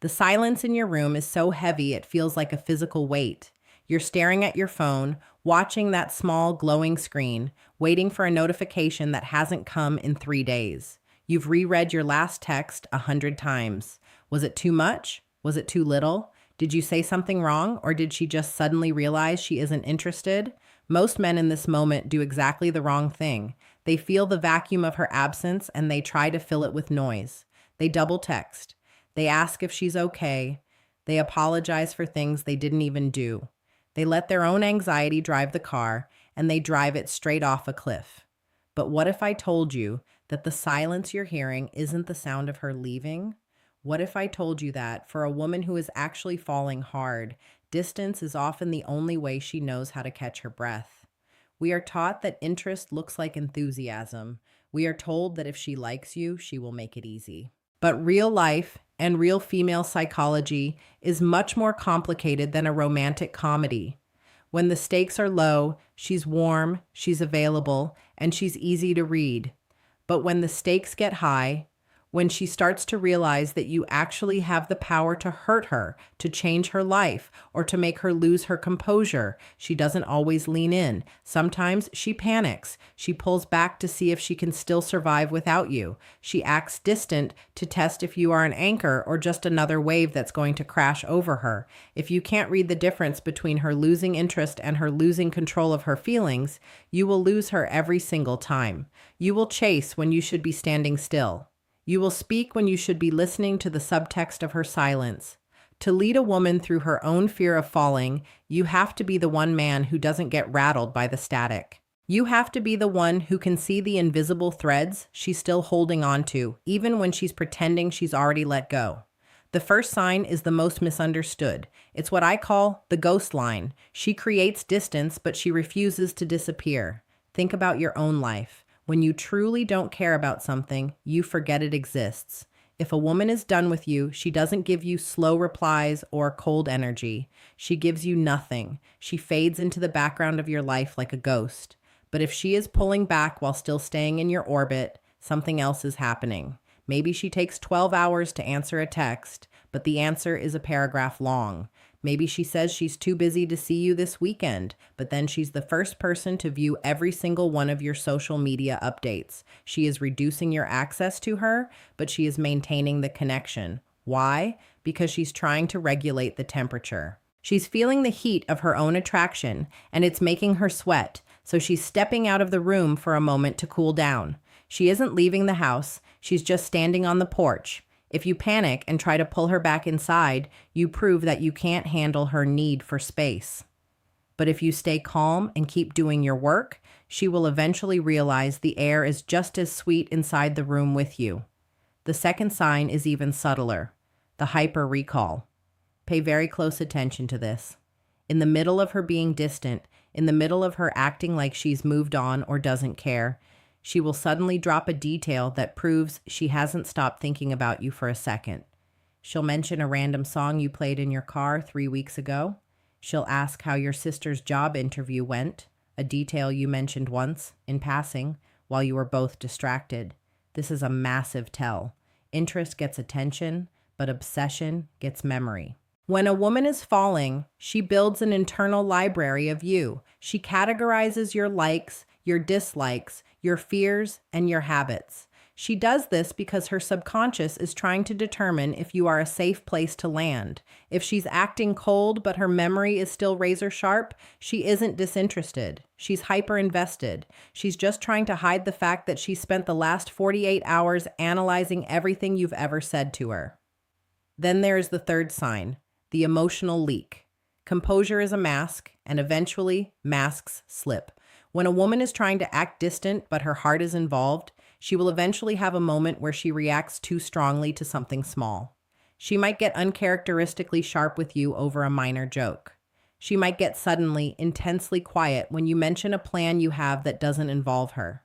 The silence in your room is so heavy it feels like a physical weight. You're staring at your phone, watching that small glowing screen, waiting for a notification that hasn't come in 3 days. You've reread your last text 100 times. Was it too much? Was it too little? Did you say something wrong, or did she just suddenly realize she isn't interested? Most men in this moment do exactly the wrong thing. They feel the vacuum of her absence and they try to fill it with noise. They double text. They ask if she's okay. They apologize for things they didn't even do. They let their own anxiety drive the car, and they drive it straight off a cliff. But what if I told you that the silence you're hearing isn't the sound of her leaving? What if I told you that, for a woman who is actually falling hard, distance is often the only way she knows how to catch her breath? We are taught that interest looks like enthusiasm. We are told that if she likes you, she will make it easy. But real life and real female psychology is much more complicated than a romantic comedy. When the stakes are low, she's warm, she's available, and she's easy to read. But when the stakes get high, when she starts to realize that you actually have the power to hurt her, to change her life, or to make her lose her composure, she doesn't always lean in. Sometimes she panics. She pulls back to see if she can still survive without you. She acts distant to test if you are an anchor or just another wave that's going to crash over her. If you can't read the difference between her losing interest and her losing control of her feelings, you will lose her every single time. You will chase when you should be standing still. You will speak when you should be listening to the subtext of her silence. To lead a woman through her own fear of falling, you have to be the one man who doesn't get rattled by the static. You have to be the one who can see the invisible threads she's still holding on to, even when she's pretending she's already let go. The first sign is the most misunderstood. It's what I call the ghost line. She creates distance, but she refuses to disappear. Think about your own life. When you truly don't care about something, you forget it exists. If a woman is done with you, she doesn't give you slow replies or cold energy. She gives you nothing. She fades into the background of your life like a ghost. But if she is pulling back while still staying in your orbit, something else is happening. Maybe she takes 12 hours to answer a text, but the answer is a paragraph long. Maybe she says she's too busy to see you this weekend, but then she's the first person to view every single one of your social media updates. She is reducing your access to her, but she is maintaining the connection. Why? Because she's trying to regulate the temperature. She's feeling the heat of her own attraction, and it's making her sweat, so she's stepping out of the room for a moment to cool down. She isn't leaving the house, she's just standing on the porch. If you panic and try to pull her back inside, you prove that you can't handle her need for space. But if you stay calm and keep doing your work, she will eventually realize the air is just as sweet inside the room with you. The second sign is even subtler, the hyper recall. Pay very close attention to this. In the middle of her being distant, in the middle of her acting like she's moved on or doesn't care, she will suddenly drop a detail that proves she hasn't stopped thinking about you for a second. She'll mention a random song you played in your car 3 weeks ago. She'll ask how your sister's job interview went, a detail you mentioned once, in passing, while you were both distracted. This is a massive tell. Interest gets attention, but obsession gets memory. When a woman is falling, she builds an internal library of you. She categorizes your likes, your dislikes, your fears, and your habits. She does this because her subconscious is trying to determine if you are a safe place to land. If she's acting cold but her memory is still razor sharp, she isn't disinterested. She's hyper-invested. She's just trying to hide the fact that she spent the last 48 hours analyzing everything you've ever said to her. Then there is the third sign, the emotional leak. Composure is a mask, and eventually, masks slip. When a woman is trying to act distant but her heart is involved, she will eventually have a moment where she reacts too strongly to something small. She might get uncharacteristically sharp with you over a minor joke. She might get suddenly, intensely quiet when you mention a plan you have that doesn't involve her.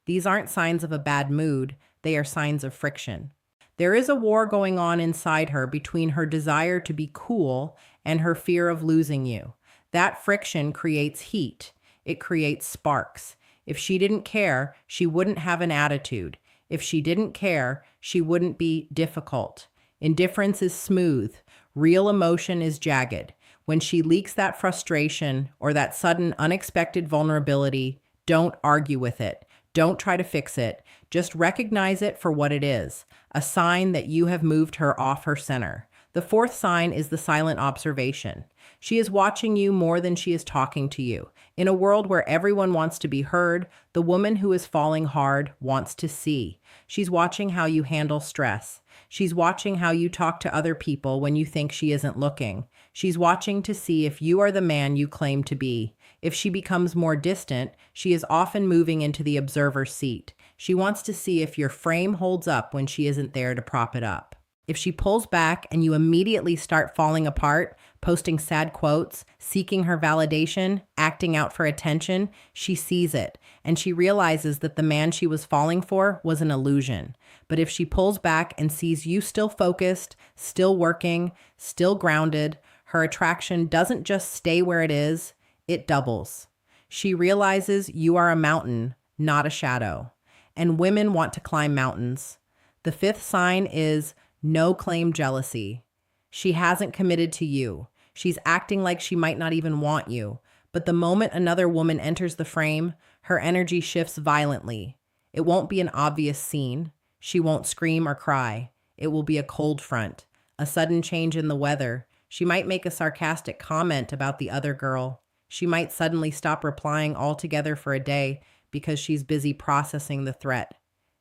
These aren't signs of a bad mood, they are signs of friction. There is a war going on inside her between her desire to be cool and her fear of losing you. That friction creates heat. It creates sparks. If she didn't care, she wouldn't have an attitude. If she didn't care, she wouldn't be difficult. Indifference is smooth. Real emotion is jagged. When she leaks that frustration or that sudden unexpected vulnerability, don't argue with it. Don't try to fix it. Just recognize it for what it is, a sign that you have moved her off her center. The fourth sign is the silent observation. She is watching you more than she is talking to you. In a world where everyone wants to be heard, the woman who is falling hard wants to see. She's watching how you handle stress. She's watching how you talk to other people when you think she isn't looking. She's watching to see if you are the man you claim to be. If she becomes more distant, she is often moving into the observer's seat. She wants to see if your frame holds up when she isn't there to prop it up. If she pulls back and you immediately start falling apart, posting sad quotes, seeking her validation, acting out for attention, she sees it, and she realizes that the man she was falling for was an illusion. But if she pulls back and sees you still focused, still working, still grounded, her attraction doesn't just stay where it is, it doubles. She realizes you are a mountain, not a shadow. And women want to climb mountains. The fifth sign is no claim jealousy. She hasn't committed to you. She's acting like she might not even want you. But the moment another woman enters the frame, her energy shifts violently. It won't be an obvious scene. She won't scream or cry. It will be a cold front, a sudden change in the weather. She might make a sarcastic comment about the other girl. She might suddenly stop replying altogether for a day because she's busy processing the threat.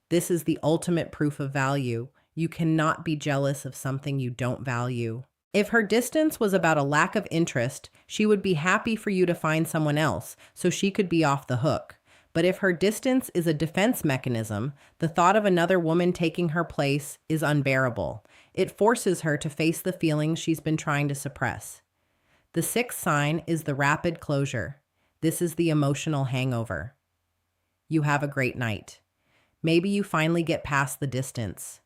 This is the ultimate proof of value. You cannot be jealous of something you don't value. If her distance was about a lack of interest, she would be happy for you to find someone else so she could be off the hook. But if her distance is a defense mechanism, the thought of another woman taking her place is unbearable. It forces her to face the feelings she's been trying to suppress. The sixth sign is the rapid closure. This is the emotional hangover. You have a great night. Maybe you finally get past the distance.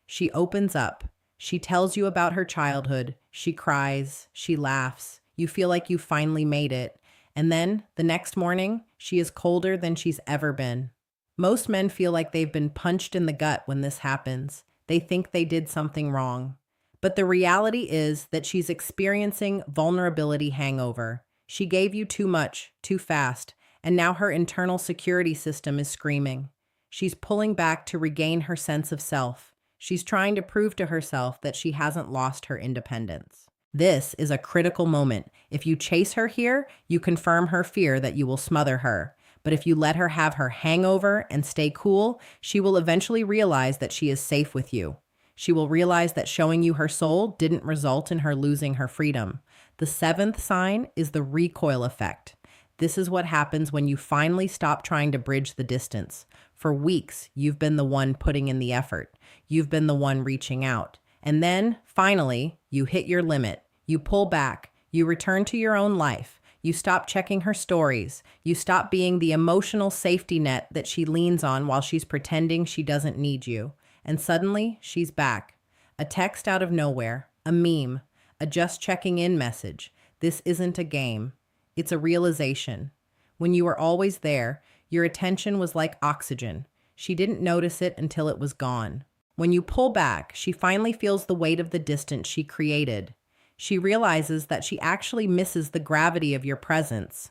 She opens up. She tells you about her childhood. She cries. She laughs. You feel like you finally made it. And then, the next morning, she is colder than she's ever been. Most men feel like they've been punched in the gut when this happens. They think they did something wrong. But the reality is that she's experiencing vulnerability hangover. She gave you too much, too fast, and now her internal security system is screaming. She's pulling back to regain her sense of self. She's trying to prove to herself that she hasn't lost her independence. This is a critical moment. If you chase her here, you confirm her fear that you will smother her. But if you let her have her hangover and stay cool, she will eventually realize that she is safe with you. She will realize that showing you her soul didn't result in her losing her freedom. The seventh sign is the recoil effect. This is what happens when you finally stop trying to bridge the distance. For weeks, you've been the one putting in the effort. You've been the one reaching out. And then, finally, you hit your limit. You pull back. You return to your own life. You stop checking her stories. You stop being the emotional safety net that she leans on while she's pretending she doesn't need you. And suddenly, she's back. A text out of nowhere. A meme. A just checking in message. This isn't a game. It's a realization. When you were always there, your attention was like oxygen. She didn't notice it until it was gone. When you pull back, she finally feels the weight of the distance she created. She realizes that she actually misses the gravity of your presence.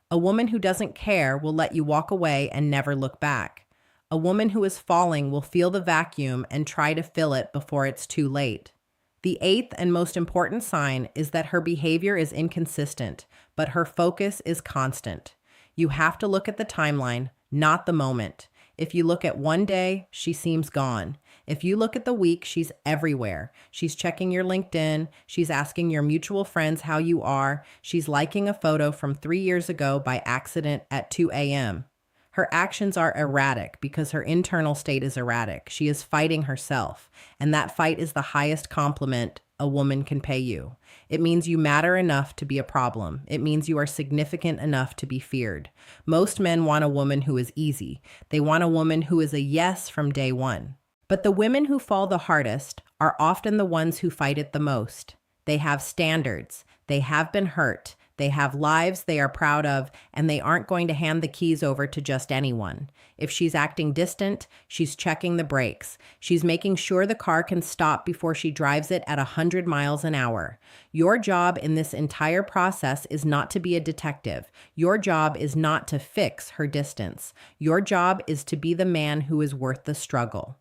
A woman who doesn't care will let you walk away and never look back. A woman who is falling will feel the vacuum and try to fill it before it's too late. The eighth and most important sign is that her behavior is inconsistent, but her focus is constant. You have to look at the timeline, not the moment. If you look at one day, she seems gone. If you look at the week, she's everywhere. She's checking your LinkedIn. She's asking your mutual friends how you are. She's liking a photo from 3 years ago by accident at 2 a.m. Her actions are erratic because her internal state is erratic. She is fighting herself, and that fight is the highest compliment a woman can pay you. It means you matter enough to be a problem. It means you are significant enough to be feared. Most men want a woman who is easy. They want a woman who is a yes from day one. But the women who fall the hardest are often the ones who fight it the most. They have standards. They have been hurt. They have lives they are proud of, and they aren't going to hand the keys over to just anyone. If she's acting distant, she's checking the brakes. She's making sure the car can stop before she drives it at 100 miles an hour. Your job in this entire process is not to be a detective. Your job is not to fix her distance. Your job is to be the man who is worth the struggle.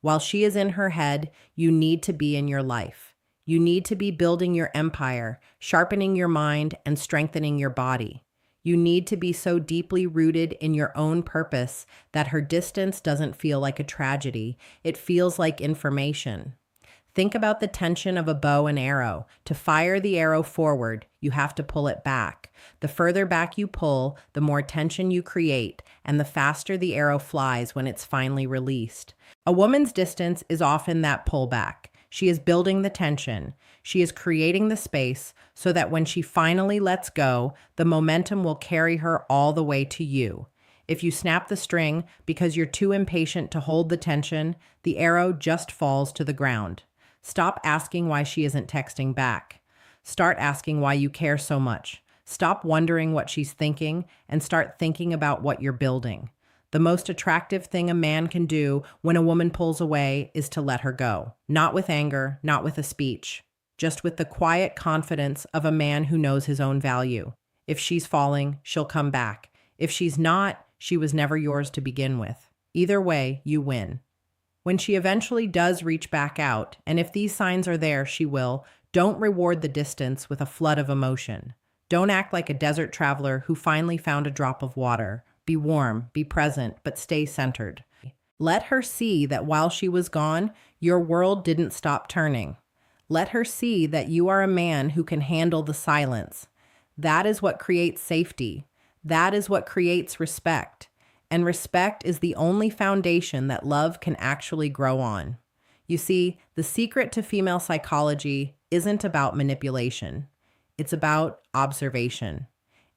While she is in her head, you need to be in your life. You need to be building your empire, sharpening your mind, and strengthening your body. You need to be so deeply rooted in your own purpose that her distance doesn't feel like a tragedy. It feels like information. Think about the tension of a bow and arrow. To fire the arrow forward, you have to pull it back. The further back you pull, the more tension you create, and the faster the arrow flies when it's finally released. A woman's distance is often that pullback. She is building the tension. She is creating the space so that when she finally lets go, the momentum will carry her all the way to you. If you snap the string because you're too impatient to hold the tension, the arrow just falls to the ground. Stop asking why she isn't texting back. Start asking why you care so much. Stop wondering what she's thinking and start thinking about what you're building. The most attractive thing a man can do when a woman pulls away is to let her go. Not with anger, not with a speech, just with the quiet confidence of a man who knows his own value. If she's falling, she'll come back. If she's not, she was never yours to begin with. Either way, you win. When she eventually does reach back out, and if these signs are there, she will, don't reward the distance with a flood of emotion. Don't act like a desert traveler who finally found a drop of water. Be warm, be present, but stay centered. Let her see that while she was gone, your world didn't stop turning. Let her see that you are a man who can handle the silence. That is what creates safety. That is what creates respect. And respect is the only foundation that love can actually grow on. You see, the secret to female psychology isn't about manipulation. It's about observation.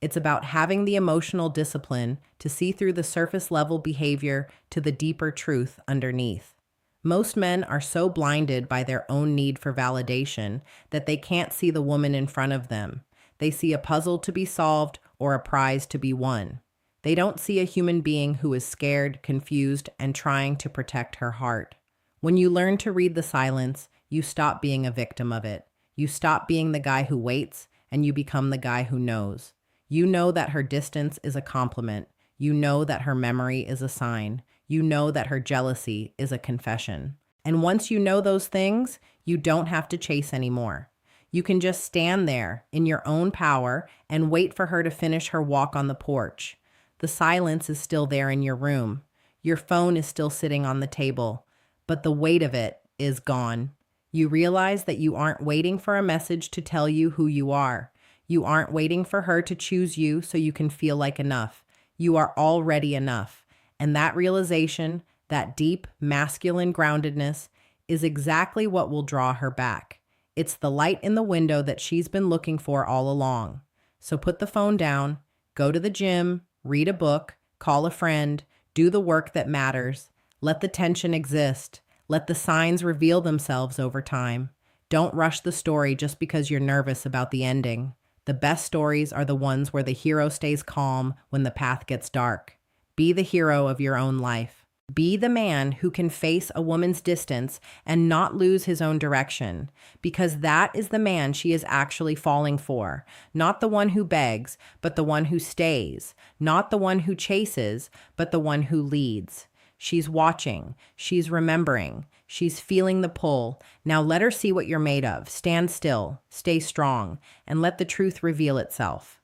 It's about having the emotional discipline to see through the surface level behavior to the deeper truth underneath. Most men are so blinded by their own need for validation that they can't see the woman in front of them. They see a puzzle to be solved or a prize to be won. They don't see a human being who is scared, confused, and trying to protect her heart. When you learn to read the silence, you stop being a victim of it. You stop being the guy who waits, and you become the guy who knows. You know that her distance is a compliment. You know that her memory is a sign. You know that her jealousy is a confession. And once you know those things, you don't have to chase anymore. You can just stand there in your own power and wait for her to finish her walk on the porch. The silence is still there in your room. Your phone is still sitting on the table, but the weight of it is gone. You realize that you aren't waiting for a message to tell you who you are. You aren't waiting for her to choose you so you can feel like enough. You are already enough. And that realization, that deep, masculine groundedness, is exactly what will draw her back. It's the light in the window that she's been looking for all along. So put the phone down, go to the gym, read a book, call a friend, do the work that matters. Let the tension exist. Let the signs reveal themselves over time. Don't rush the story just because you're nervous about the ending. The best stories are the ones where the hero stays calm when the path gets dark. Be the hero of your own life. Be the man who can face a woman's distance and not lose his own direction, because that is the man she is actually falling for. Not the one who begs, but the one who stays. Not the one who chases, but the one who leads. She's watching. She's remembering. She's feeling the pull. Now let her see what you're made of. Stand still, stay strong, and let the truth reveal itself.